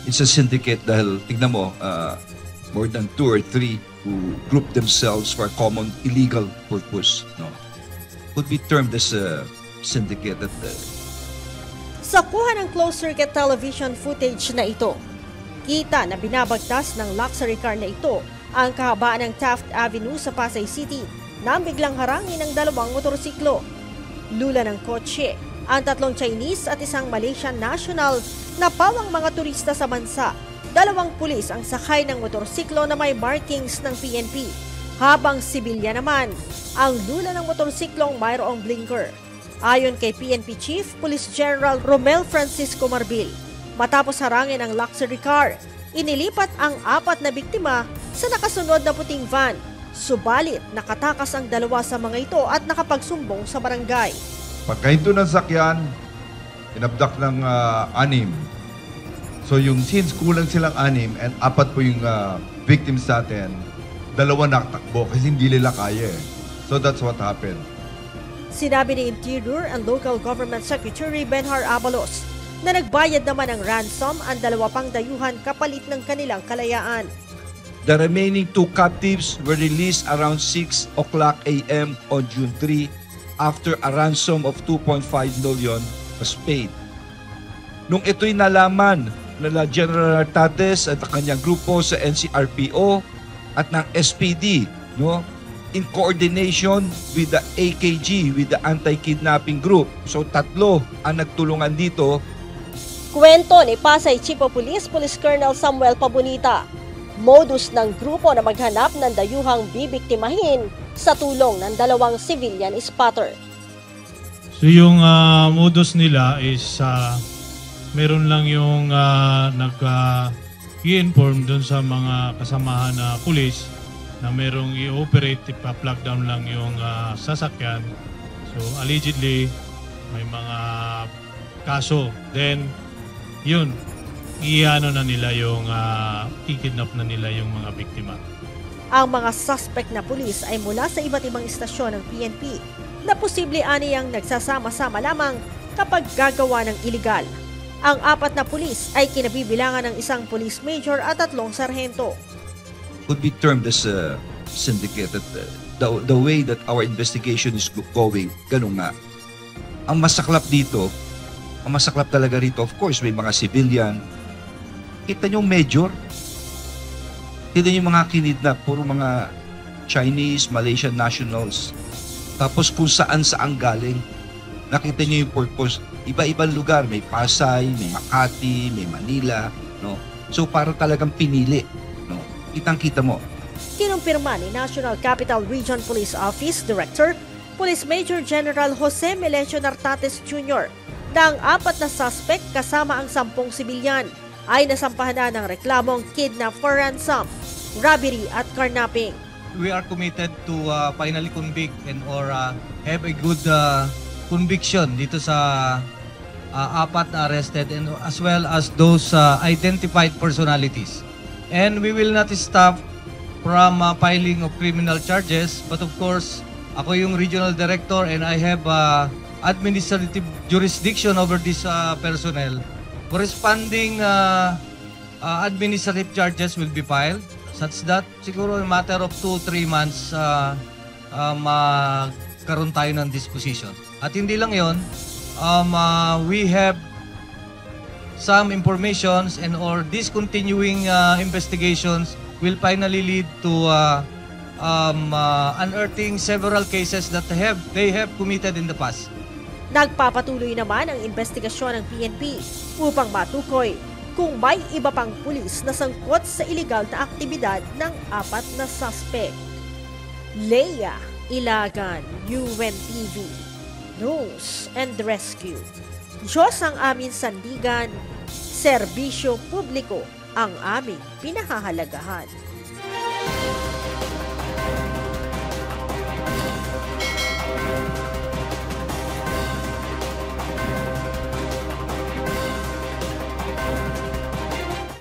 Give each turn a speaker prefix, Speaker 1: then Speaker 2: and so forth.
Speaker 1: it's a syndicate dahil tignan mo, more than 2 or 3 who group themselves for a common illegal purpose, no? Could be termed as a syndicate at
Speaker 2: Sa kuha ng closed-circuit television footage na ito, kita na binabagtas ng luxury car na ito ang kahabaan ng Taft Avenue sa Pasay City nang biglang harangin ng 2 motorsiklo. Lula ng kotse ang 3 Chinese at 1 Malaysian national na pawang mga turista sa bansa. 2 pulis ang sakay ng motorsiklo na may markings ng PNP, habang sibilya naman ang lula ng motorsiklong mayroong blinker. Ayon kay PNP Chief Police General Romel Francisco Marbil, matapos harangin ang luxury car, inilipat ang 4 na biktima sa nakasunod na puting van. Subalit nakatakas ang 2 sa mga ito at nakapagsumbong sa barangay.
Speaker 3: Pagkahinto ng sakyan, inabdak ng 6. So yung since kulang silang 6 and 4 po yung victims natin, 2 nakatakbo kasi hindi nila kaya eh. So that's what happened.
Speaker 2: Sinabi ni Interior and Local Government Secretary Benhar Abalos na nagbayad naman ng ransom ang 2 pang dayuhan kapalit ng kanilang kalayaan.
Speaker 1: the remaining 2 captives were released around 6 o'clock a.m. on June 3 after a ransom of 2.5 million was paid. Nung ito'y nalaman na General Artates at ang kanyang grupo sa NCRPO at ng SPD, no, in coordination with the AKG, with the anti-kidnapping group. So 3 ang nagtulungan dito.
Speaker 2: Kwento ni Pasay Chief of Police, Police Colonel Samuel Pabonita. Modus ng grupo na maghanap ng dayuhang bibiktimahin sa tulong ng 2 civilian spotter.
Speaker 4: So yung modus nila is meron lang yung nag-i-inform dun sa mga kasamahan na pulis na merong i-operate, ipa-plug down lang yung sasakyan. So allegedly, may mga kaso. Then, yun, i-ano na nila yung, i-kidnap na nila yung mga biktima.
Speaker 2: Ang mga suspect na pulis ay mula sa iba't ibang istasyon ng PNP na posible aniyang nagsasama-sama lamang kapag gagawa ng iligal. Ang 4 na pulis ay kinabibilangan ng 1 police major at 3 sarhento.
Speaker 1: Could be termed as a syndicate. The way that our investigation is going, ganun nga. Ang masaklap dito, ang masaklap talaga rito, of course, may mga civilian. Kita nyo major. Kita nyo yung mga kinidnap, puro mga Chinese, Malaysian nationals. Tapos kung saan galing. Nakita nyo yung purpose. Iba-ibang lugar, may Pasay, may Makati, may Manila, no? So para talagang pinili, no? Kitang-kita mo.
Speaker 2: Kinumpirma ni National Capital Region Police Office Director, Police Major General Jose Melencio Nartates Jr. na ang 4 na suspect kasama ang 10 sibilyan ay nasampahan na ng reklamong kidnap for ransom, robbery at carnapping.
Speaker 5: We are committed to finally convict and or have a good conviction dito sa 4 na arrested and as well as those identified personalities. And we will not stop from filing of criminal charges, but of course, ako yung regional director and I have administrative jurisdiction over this personnel. Corresponding administrative charges will be filed such that siguro in matter of 2-3 months magkaroon tayo ng disposition. At hindi lang yon, we have some informations and or discontinuing investigations will finally lead to unearthing several cases that they have committed in the past.
Speaker 2: Nagpapatuloy naman ang investigasyon ng PNP upang matukoy kung may iba pang pulis na sangkot sa iligal na aktibidad ng 4 na suspect. Leia Ilagan, UNTV, News and Rescue. Diyos ang aming sandigan, serbisyo publiko ang aming pinahahalagahan.